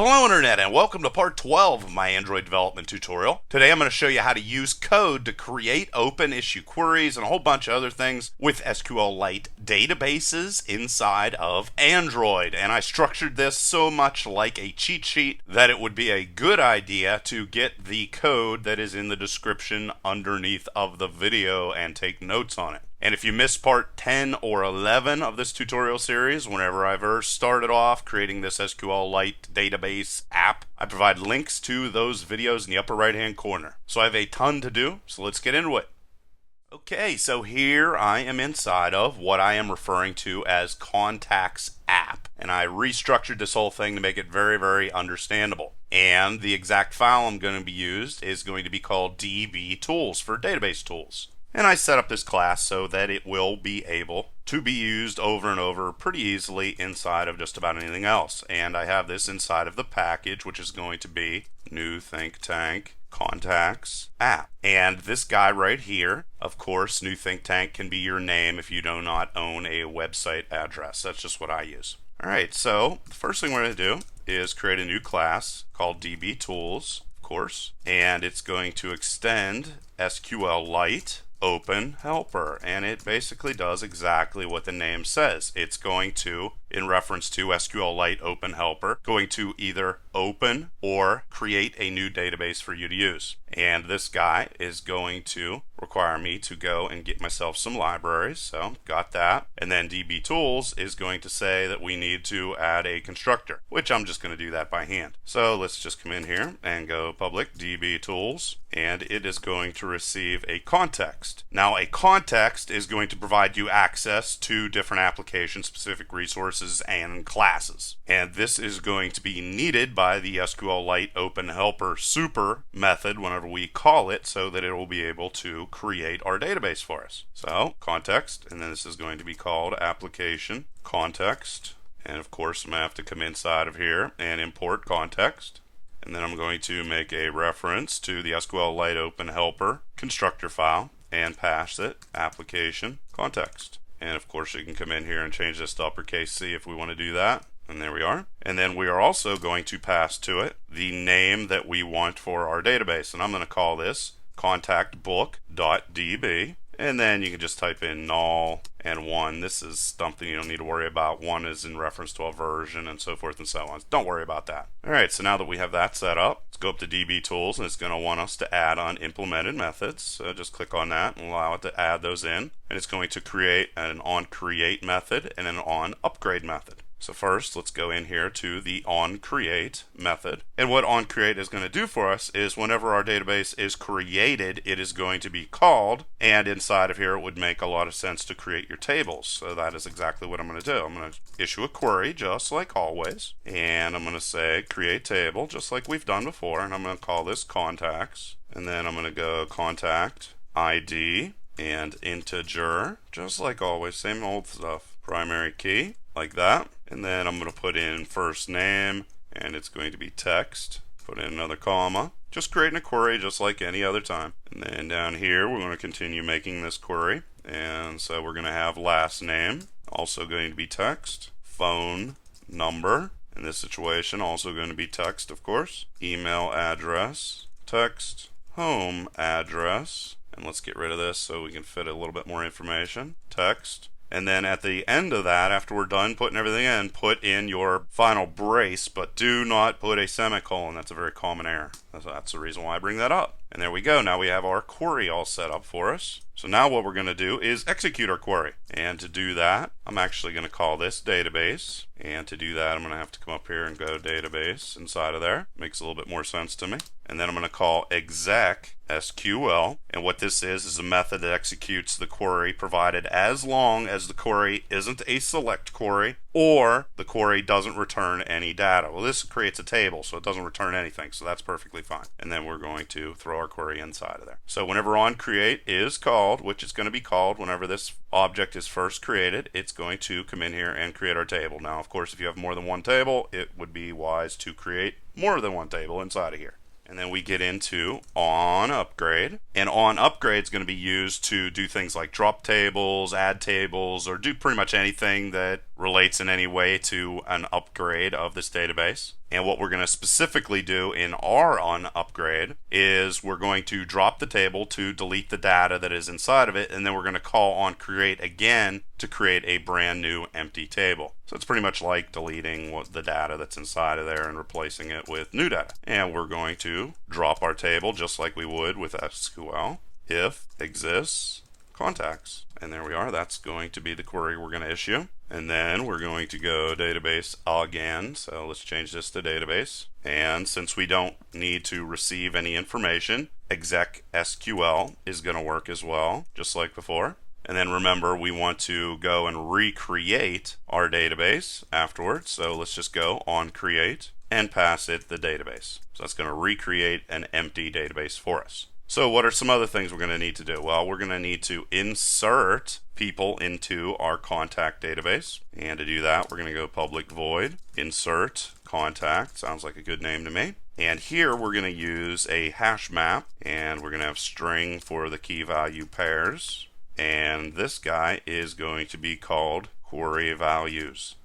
Well, hello Internet, and welcome to part 12 of my Android development tutorial. Today I'm going to show you how to use code to create open issue queries and a whole bunch of other things with SQLite databases inside of Android. And I structured this so much like a cheat sheet that it would be a good idea to get the code that is in the description underneath of the video and take notes on it. And if you missed part 10 or 11 of this tutorial series, whenever I first started off creating this SQLite database app, I provide links to those videos in the upper right hand corner. So I have a ton to do, so let's get into it. Okay, so here I am inside of what I am referring to as Contacts app. And I restructured this whole thing to make it very, very understandable. And the exact file I'm going to be used is going to be called DB Tools for database tools. And I set up this class so that it will be able to be used over and over pretty easily inside of just about anything else. And I have this inside of the package, which is going to be new think tank contacts app. And this guy right here, of course, new think tank can be your name if you do not own a website address. That's just what I use. All right, so the first thing we're going to do is create a new class called DB Tools, of course, and it's going to extend SQLite Open Helper, and it basically does exactly what the name says. It's going to, in reference to SQLite Open Helper, going to either open or create a new database for you to use. And this guy is going to require me to go and get myself some libraries, so got that. And then DB Tools is going to say that we need to add a constructor, which I'm just going to do that by hand. So let's just come in here and go public DB Tools, and it is going to receive a context. Now a context is going to provide you access to different application specific resources and classes. And this is going to be needed by the SQLite Open Helper super method whenever we call it, so that it will be able to create our database for us. So context, and then this is going to be called application context. And of course I'm going to have to come inside of here and import context. And then I'm going to make a reference to the SQLite Open Helper constructor file and pass it application context. And of course you can come in here and change this to uppercase C if we want to do that. And there we are. And then we are also going to pass to it the name that we want for our database. And I'm going to call this contactbook.db. And then you can just type in null and 1. This is something you don't need to worry about. 1 is in reference to a version and so forth and so on. Don't worry about that. Alright, so now that we have that set up, let's go up to DB Tools, and it's going to want us to add on implemented methods. So just click on that and allow it to add those in. And it's going to create an onCreate method and an onUpgrade method. So first, let's go in here to the onCreate method. And what onCreate is going to do for us is whenever our database is created, it is going to be called, and inside of here it would make a lot of sense to create your tables. So that is exactly what I'm going to do. I'm going to issue a query just like always, and I'm going to say create table just like we've done before, and I'm going to call this contacts, and then I'm going to go contact ID and integer just like always, same old stuff, primary key like that. And then I'm going to put in first name, and it's going to be text. Put in another comma. Just creating a query just like any other time. And then down here we're going to continue making this query. And so we're going to have last name, also going to be text. Phone number, in this situation also going to be text, of course. Email address, text. Home address. And let's get rid of this so we can fit a little bit more information. Text. And then at the end of that, after we're done putting everything in, put in your final brace, but do not put a semicolon. That's a very common error. That's the reason why I bring that up. And there we go. Now we have our query all set up for us. So now what we're going to do is execute our query. And to do that, I'm actually going to call this database. And to do that, I'm going to have to come up here and go database inside of there. Makes a little bit more sense to me. And then I'm going to call exec SQL. And what this is a method that executes the query provided as long as the query isn't a select query or the query doesn't return any data. Well, this creates a table, so it doesn't return anything, so that's perfectly fine. And then we're going to throw our query inside of there. So whenever onCreate is called, which is going to be called whenever this object is first created, it's going to come in here and create our table. Now, of course, if you have more than one table, it would be wise to create more than one table inside of here. And then we get into onUpgrade. And onUpgrade is going to be used to do things like drop tables, add tables, or do pretty much anything that relates in any way to an upgrade of this database. And what we're going to specifically do in our on upgrade is we're going to drop the table to delete the data that is inside of it, and then we're going to call on create again to create a brand new empty table. So it's pretty much like deleting the data that's inside of there and replacing it with new data. And we're going to drop our table just like we would with SQL, if exists contacts. And there we are. That's going to be the query we're going to issue. And then we're going to go database again. So let's change this to database. And since we don't need to receive any information, exec SQL is going to work as well, just like before. And then remember, we want to go and recreate our database afterwards. So let's just go on create and pass it the database. So that's going to recreate an empty database for us. So what are some other things we're going to need to do? Well, we're going to need to insert people into our contact database. And to do that, we're going to go public void insert contact. Sounds like a good name to me. And here we're going to use a hash map, and we're going to have string for the key value pairs. And this guy is going to be called query values.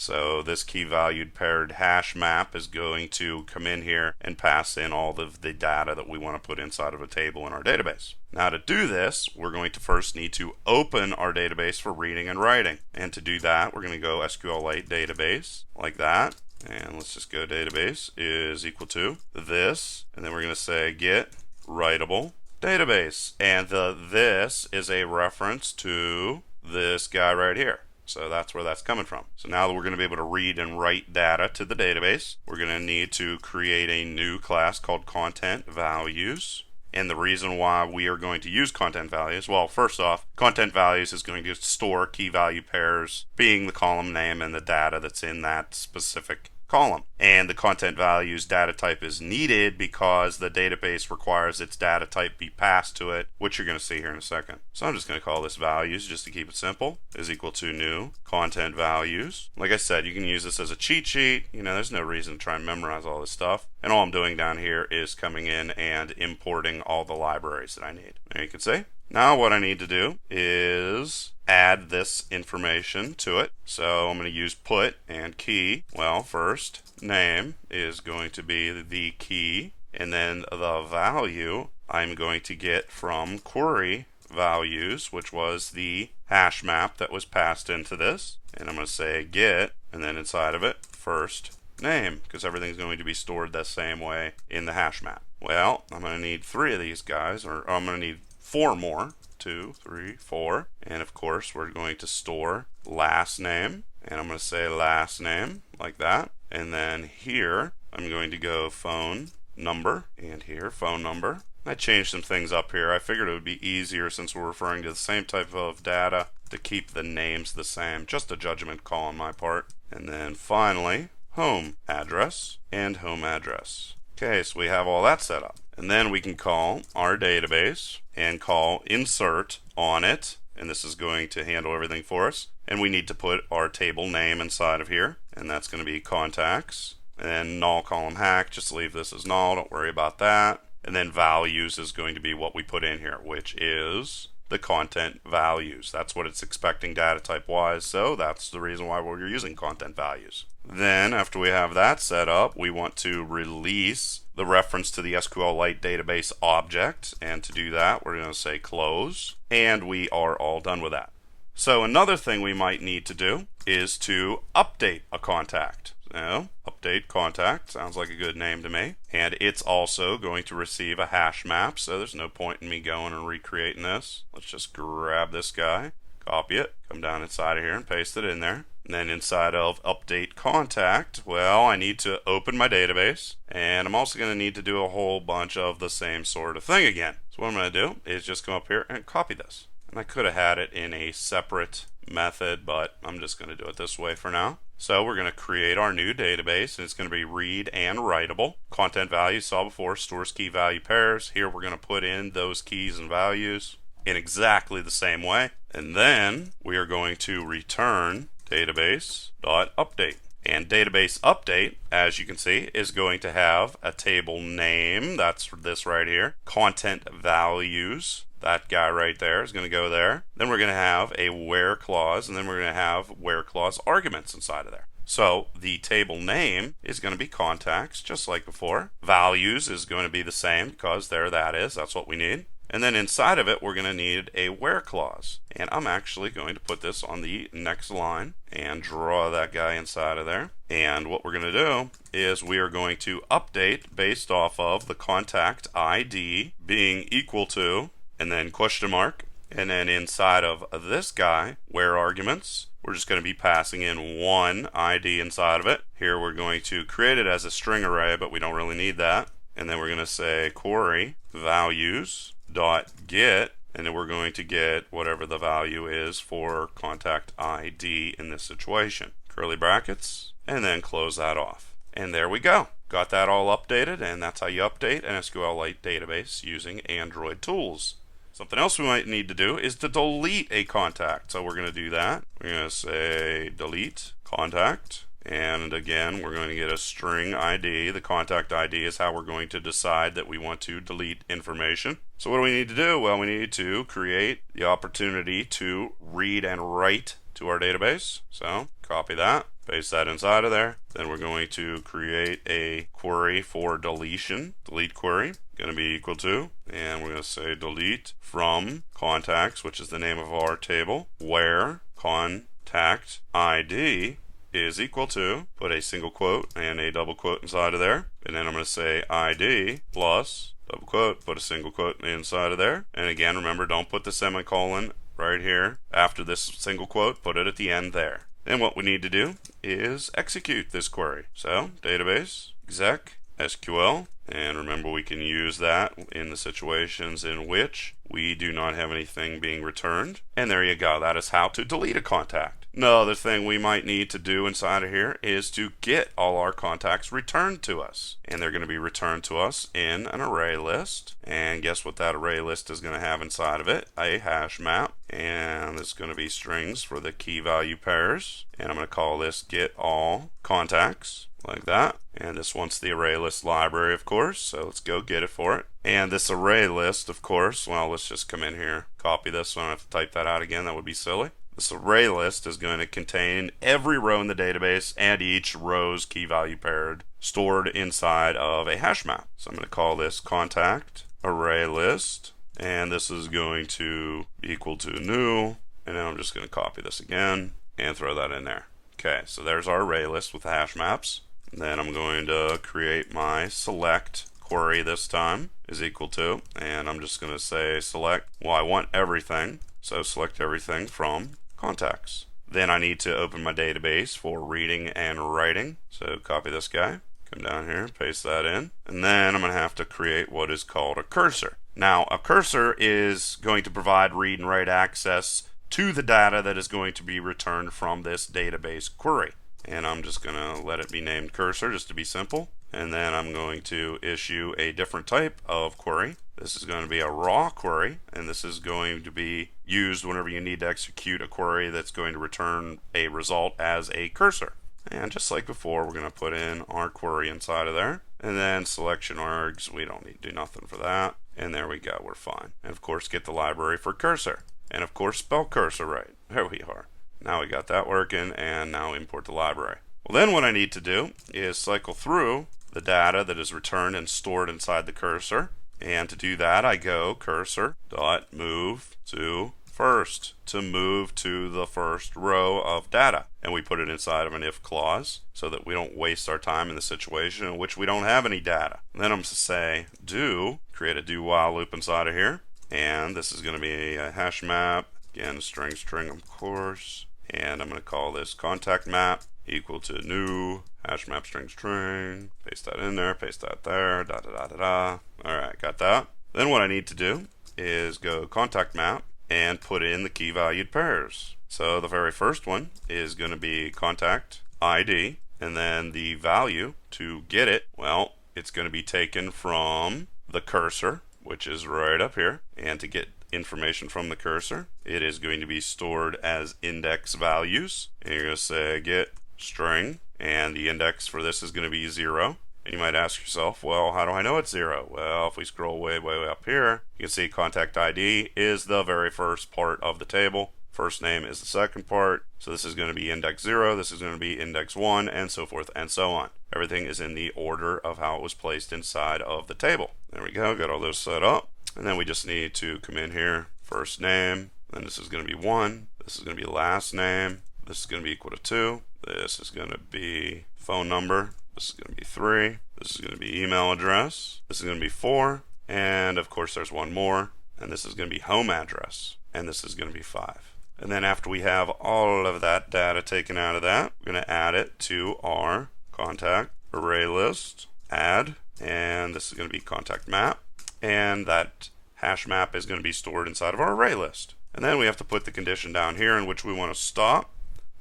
So this key valued paired hash map is going to come in here and pass in all of the data that we want to put inside of a table in our database. Now to do this, we're going to first need to open our database for reading and writing. And to do that, we're going to go SQLite database like that. And let's just go database is equal to this. And then we're going to say get writable database. And the this is a reference to this guy right here. So that's where that's coming from. So now that we're going to be able to read and write data to the database, we're going to need to create a new class called content values. And the reason why we are going to use content values, well, first off, content values is going to store key value pairs being the column name and the data that's in that specific column. And the content values data type is needed because the database requires its data type be passed to it, which you're going to see here in a second. So I'm just going to call this values just to keep it simple, is equal to new content values. Like I said, you can use this as a cheat sheet. You know, there's no reason to try and memorize all this stuff. And all I'm doing down here is coming in and importing all the libraries that I need. There you can see. Now what I need to do is add this information to it. So I'm going to use put and key. Well, first name is going to be the key, and then the value I'm going to get from query values, which was the hash map that was passed into this. And I'm going to say get, and then inside of it, first name, because everything's going to be stored the same way in the hash map. Well, I'm going to need 3 of these guys, or I'm going to need 4 more. 2, 3, 4. And of course, we're going to store last name. And I'm going to say last name like that. And then here, I'm going to go phone number. And here, phone number. I changed some things up here. I figured it would be easier since we're referring to the same type of data to keep the names the same. Just a judgment call on my part. And then finally, home address and home address. Okay, so we have all that set up. And then we can call our database and call insert on it. And this is going to handle everything for us. And we need to put our table name inside of here. And that's going to be contacts. And then null column hack, just leave this as null, don't worry about that. And then values is going to be what we put in here, which is the content values. That's what it's expecting data type wise, so that's the reason why we're using content values. Then after we have that set up, we want to release the reference to the SQLite database object, and to do that we're going to say close, and we are all done with that. So another thing we might need to do is to update a contact. So, update contact sounds like a good name to me. And it's also going to receive a hash map, so there's no point in me going and recreating this. Let's just grab this guy, copy it, come down inside of here and paste it in there. And then inside of update contact, well, I need to open my database, and I'm also going to need to do a whole bunch of the same sort of thing again. So what I'm going to do is just come up here and copy this. And I could have had it in a separate method, but I'm just going to do it this way for now. So we're going to create our new database, and it's going to be read and writable. Content values saw before, stores key value pairs. Here we're going to put in those keys and values in exactly the same way. And then we are going to return database.update. And database update, as you can see, is going to have a table name, that's this right here, content values that guy right there is going to go there. Then we're going to have a where clause, and then we're going to have where clause arguments inside of there. So the table name is going to be contacts, just like before. Values is going to be the same because there that is. That's what we need. And then inside of it, we're going to need a where clause. And I'm actually going to put this on the next line and draw that guy inside of there. And what we're going to do is we are going to update based off of the contact ID being equal to, and then question mark. And then inside of this guy, where arguments, we're just going to be passing in one ID inside of it. Here we're going to create it as a string array, but we don't really need that. And then we're going to say query values dot get, and then we're going to get whatever the value is for contact ID in this situation. Curly brackets, and then close that off. And there we go. Got that all updated, and that's how you update an SQLite database using Android tools. Something else we might need to do is to delete a contact. So we're going to do that. We're going to say delete contact. And again, we're going to get a string ID. The contact ID is how we're going to decide that we want to delete information. So what do we need to do? Well, we need to create the opportunity to read and write to our database. So copy that, paste that inside of there. Then we're going to create a query for deletion. Delete query, going to be equal to, and we're going to say delete from contacts, which is the name of our table, where contact ID is equal to, put a single quote and a double quote inside of there, and then I'm going to say ID plus double quote, put a single quote inside of there, and again remember, don't put the semicolon right here after this single quote, put it at the end there. Then what we need to do is execute this query. So database exec SQL, and remember we can use that in the situations in which we do not have anything being returned. And there you go, that is how to delete a contact. Another thing we might need to do inside of here is to get all our contacts returned to us. And they're going to be returned to us in an array list. And guess what that array list is going to have inside of it? A hash map. And it's going to be strings for the key value pairs. And I'm going to call this get all contacts, like that. And this wants the array list library, of course, so let's go get it for it. And this array list, of course, well, let's just come in here, copy this, so I don't have to type that out again, that would be silly. This array list is going to contain every row in the database and each row's key value paired stored inside of a hash map. So I'm going to call this contact array list, and this is going to be equal to new, and then I'm just going to copy this again and throw that in there. Okay, so there's our array list with the hash maps. And then I'm going to create my select query this time is equal to, and I'm just going to say select, well, I want everything, so select everything from contacts. Then I need to open my database for reading and writing, so copy this guy, come down here, paste that in, and then I'm going to have to create what is called a cursor. Now, a cursor is going to provide read and write access to the data that is going to be returned from this database query. And I'm just going to let it be named cursor just to be simple. And then I'm going to issue a different type of query. This is going to be a raw query, and this is going to be used whenever you need to execute a query that's going to return a result as a cursor. And just like before, we're going to put in our query inside of there. And then selection args, we don't need to do nothing for that. And there we go, we're fine. And of course, get the library for cursor. And of course, spell cursor right. There we are. Now we got that working, and now import the library. Well, then what I need to do is cycle through the data that is returned and stored inside the cursor. And to do that, I go cursor dot move to first to move to the first row of data. And we put it inside of an if clause so that we don't waste our time in the situation in which we don't have any data. And then I'm going to say do, create a do while loop inside of here. And this is going to be a hash map. Again, string, of course. And I'm going to call this contact map equal to new hash map string. Paste that in there, paste that there, da da da da da. Alright, got that. Then what I need to do is go contact map and put in the key valued pairs. So the very first one is going to be contact ID, and then the value to get it, well, it's going to be taken from the cursor, which is right up here. And to get information from the cursor, it is going to be stored as index values. And you're going to say get string, and the index for this is going to be 0. And you might ask yourself, well, how do I know it's 0? Well, if we scroll way up here, you can see contact ID is the very first part of the table. First name is the second part. So this is going to be index 0, this is going to be index 1, and so forth and so on. Everything is in the order of how it was placed inside of the table. There we go, got all those set up. And then we just need to come in here, first name, then this is going to be 1, this is going to be last name, this is going to be equal to 2, this is going to be phone number, this is going to be 3, this is going to be email address, this is going to be 4, and of course there's one more, and this is going to be home address, and this is going to be 5. And then after we have all of that data taken out of that, we're going to add it to our contact array list, add, and this is going to be contact map, and that hash map is going to be stored inside of our array list. And then we have to put the condition down here in which we want to stop,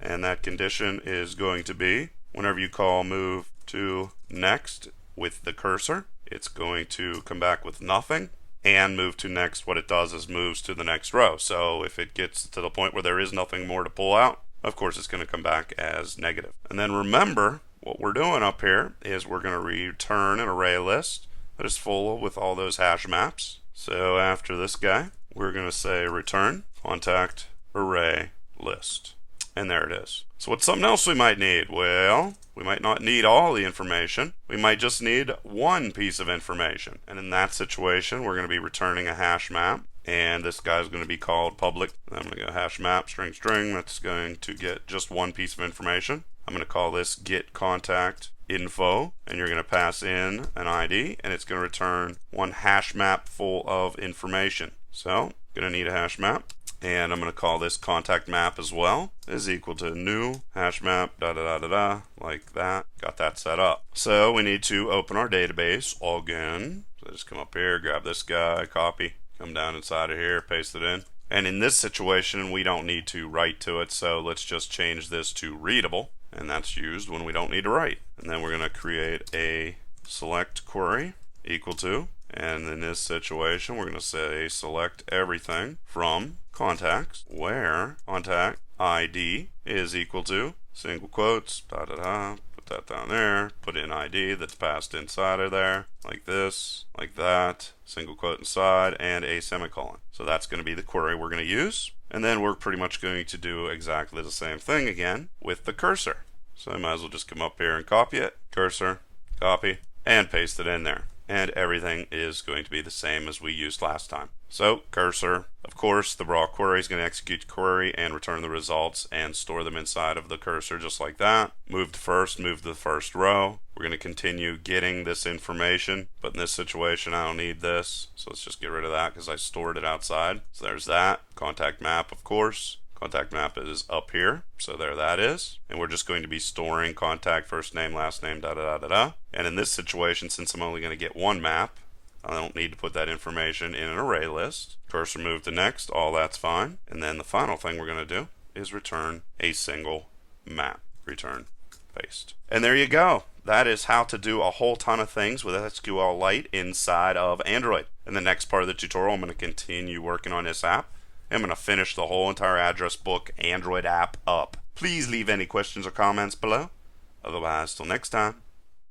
and that condition is going to be whenever you call move to next with the cursor, it's going to come back with nothing, and move to next, what it does is moves to the next row. So if it gets to the point where there is nothing more to pull out, of course it's going to come back as negative. And then remember, what we're doing up here is we're going to return an array list that is full with all those hash maps. So after this guy, we're going to say return contact array list. And there it is. So what's something else we might need? Well, we might not need all the information. We might just need one piece of information. And in that situation, we're going to be returning a hash map. And this guy is going to be called public. I'm going to go hash map string string. That's going to get just one piece of information. I'm going to call this get contact info. And you're going to pass in an ID. And it's going to return one hash map full of information. So, I'm going to need a hash map. And I'm going to call this contact map as well, is equal to new hash map, like that. Got that set up. So we need to open our database again. So just come up here, grab this guy, copy, come down inside of here, paste it in. And in this situation, we don't need to write to it, so let's just change this to readable. And that's used when we don't need to write. And then we're going to create a select query equal to, and in this situation, we're going to say select everything from contacts where contact ID is equal to single quotes, put that down there, put in ID that's passed inside of there, like this, like that, single quote inside, and a semicolon. So that's going to be the query we're going to use. And then we're pretty much going to do exactly the same thing again with the cursor. So I might as well just come up here and copy it, cursor, copy, and paste it in there. And everything is going to be the same as we used last time. So cursor, of course, the raw query is going to execute the query and return the results and store them inside of the cursor just like that. Move to first, move to the first row. We're going to continue getting this information, but in this situation I don't need this, so let's just get rid of that because I stored it outside. So there's that. Contact map, of course. Contact map is up here, so there that is. And we're just going to be storing contact, first name, last name, And in this situation, since I'm only going to get one map, I don't need to put that information in an array list. Cursor move to next, all that's fine. And then the final thing we're going to do is return a single map. Return, paste. And there you go. That is how to do a whole ton of things with SQLite inside of Android. In the next part of the tutorial, I'm going to continue working on this app. I'm going to finish the whole entire address book Android app up. Please leave any questions or comments below. Otherwise, till next time.